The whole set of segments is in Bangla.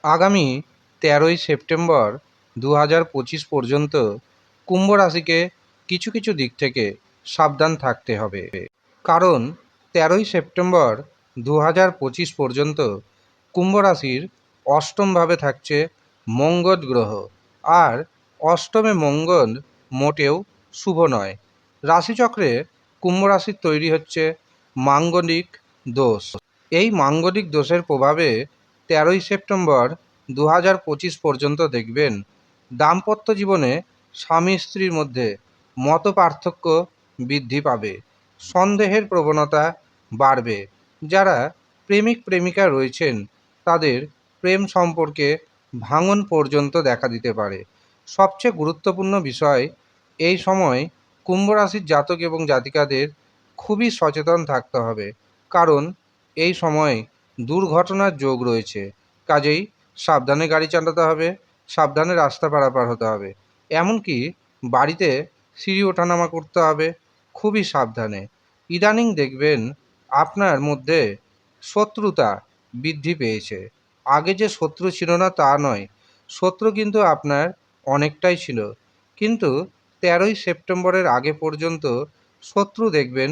আগামী 13ই সেপ্টেম্বর 2025 পর্যন্ত কুম্ভ রাশিকে কিছু কিছু দিক থেকে সাবধান থাকতে হবে। কারণ 13ই সেপ্টেম্বর 2025 পর্যন্ত কুম্ভ রাশির অষ্টমভাবে থাকছে মঙ্গল গ্রহ। আর অষ্টমে মঙ্গল মোটেও শুভ নয়। রাশিচক্রে কুম্ভ রাশির তৈরি হচ্ছে মাঙ্গলিক দোষ। এই মাঙ্গলিক দোষের প্রভাবে 13ই সেপ্টেম্বর 2025 পর্যন্ত দেখবেন দাম্পত্য জীবনে স্বামী স্ত্রীর মধ্যে মত পার্থক্য বৃদ্ধি পাবে, সন্দেহের প্রবণতা বাড়বে। যারা প্রেমিক প্রেমিকা রয়েছেন তাদের প্রেম সম্পর্কে ভাঙন পর্যন্ত দেখা দিতে পারে। সবচেয়ে গুরুত্বপূর্ণ বিষয়, এই সময় কুম্ভ রাশির জাতক এবং জাতিকাদের খুবই সচেতন থাকতে হবে। কারণ এই সময় দুর্ঘটনার যোগ রয়েছে। কাজেই সাবধানে গাড়ি চালাতে হবে, সাবধানে রাস্তা পারাপার হতে হবে। এমনকি বাড়িতে সিঁড়ি ওঠানামা করতে হবে খুবই সাবধানে। ইদানিং দেখবেন আপনার মধ্যে শত্রুতা বৃদ্ধি পেয়েছে। আগে যে শত্রু ছিল না তা নয়, শত্রু কিন্তু আপনার অনেকটাই ছিল। কিন্তু 13ই সেপ্টেম্বরের আগে পর্যন্ত শত্রু দেখবেন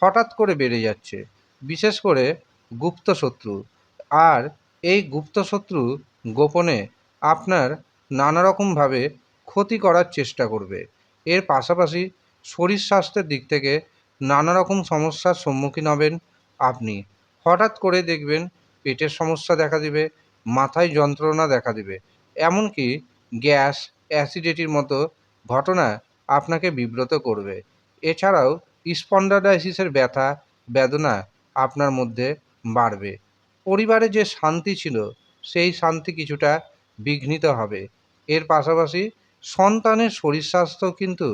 হঠাৎ করে বেড়ে যাচ্ছে, বিশেষ করে গুপ্ত শত্রু। আর এই গুপ্ত শত্রু গোপনে আপনার নানা রকমভাবে ক্ষতি করার চেষ্টা করবে। এর পাশাপাশি শরীর স্বাস্থ্যের দিক থেকে নানা রকম সমস্যার সম্মুখীন হবেন আপনি। হঠাৎ করে দেখবেন পেটের সমস্যা দেখা দিবে, মাথায় যন্ত্রণা দেখা দিবে, এমনকি গ্যাস অ্যাসিডিটির মতো ঘটনা আপনাকে বিব্রত করবে। এছাড়াও স্পন্ডালাইসিসের ব্যথা বেদনা আপনার মধ্যে বাড়বে। পরিবারে যে শান্তি ছিল সেই শান্তি কিছুটা বিঘ্নিত হবে। এর পাশাপাশি সন্তানের শরীর স্বাস্থ্য কিন্তু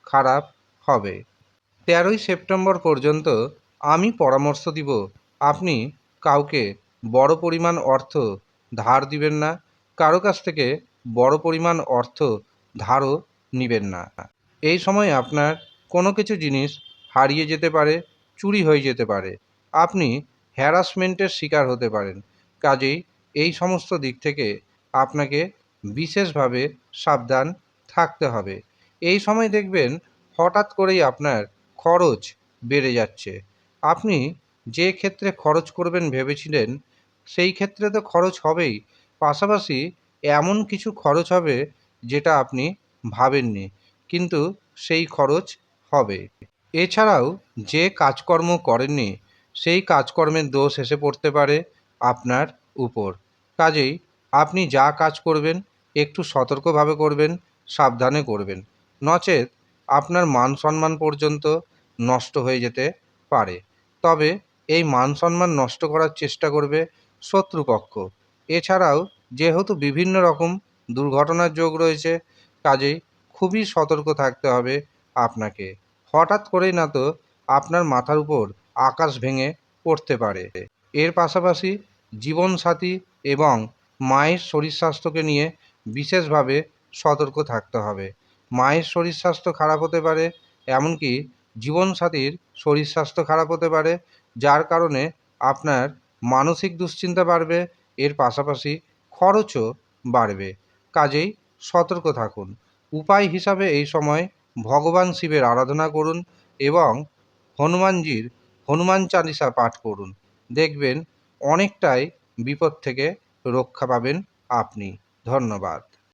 খারাপ হবে। 13ই সেপ্টেম্বর পর্যন্ত আমি পরামর্শ দিব, আপনি কাউকে বড় পরিমাণ অর্থ ধার দিবেন না, কারো কাছ থেকে বড় পরিমাণ অর্থ ধারও নেবেন না। এই সময় আপনার কোনো কিছু জিনিস হারিয়ে যেতে পারে, চুরি হয়ে যেতে পারে, আপনি হ্যারাসমেন্টের শিকার হতে পারেন। কাজেই এই সমস্ত দিক থেকে আপনাকে বিশেষভাবে সাবধান থাকতে হবে। এই সময় দেখবেন হঠাৎ করেই আপনার খরচ বেড়ে যাচ্ছে। আপনি যে ক্ষেত্রে খরচ করবেন ভেবেছিলেন সেই ক্ষেত্রে তো খরচ হবেই, পাশাপাশি এমন কিছু খরচ হবে যেটা আপনি ভাবেননি, কিন্তু সেই খরচ হবে। এছাড়াও যে কাজকর্ম করেননি সেই কাজকর্মের দোষ এসে পড়তে পারে আপনার উপর। কাজেই আপনি যা কাজ করবেন একটু সতর্কভাবে করবেন, সাবধানে করবেন, নচেৎ আপনার মান সম্মান পর্যন্ত নষ্ট হয়ে যেতে পারে। তবে এই মান সম্মান নষ্ট করার চেষ্টা করবে শত্রুপক্ষ। এছাড়াও যেহেতু বিভিন্ন রকম দুর্ঘটনার যোগ রয়েছে, কাজেই খুবই সতর্ক থাকতে হবে আপনাকে। হঠাৎ করেই না তো আপনার মাথার উপর আকাশ ভেঙে পড়তে পারে। এর পাশাপাশি জীবনসাথী এবং মায়ের শরীর স্বাস্থ্যকে নিয়ে বিশেষভাবে সতর্ক থাকতে হবে। মায়ের শরীর স্বাস্থ্য খারাপ হতে পারে, এমনকি জীবনসাথীর শরীর স্বাস্থ্য খারাপ হতে পারে, যার কারণে আপনার মানসিক দুশ্চিন্তা বাড়বে। এর পাশাপাশি খরচও বাড়বে। কাজেই সতর্ক থাকুন। উপায় হিসাবে এই সময় ভগবান শিবের আরাধনা করুন এবং হনুমানজির হনুমান চালিসা পাঠ করুন। দেখবেন অনেকটাই বিপদ থেকে রক্ষা পাবেন আপনি। ধন্যবাদ।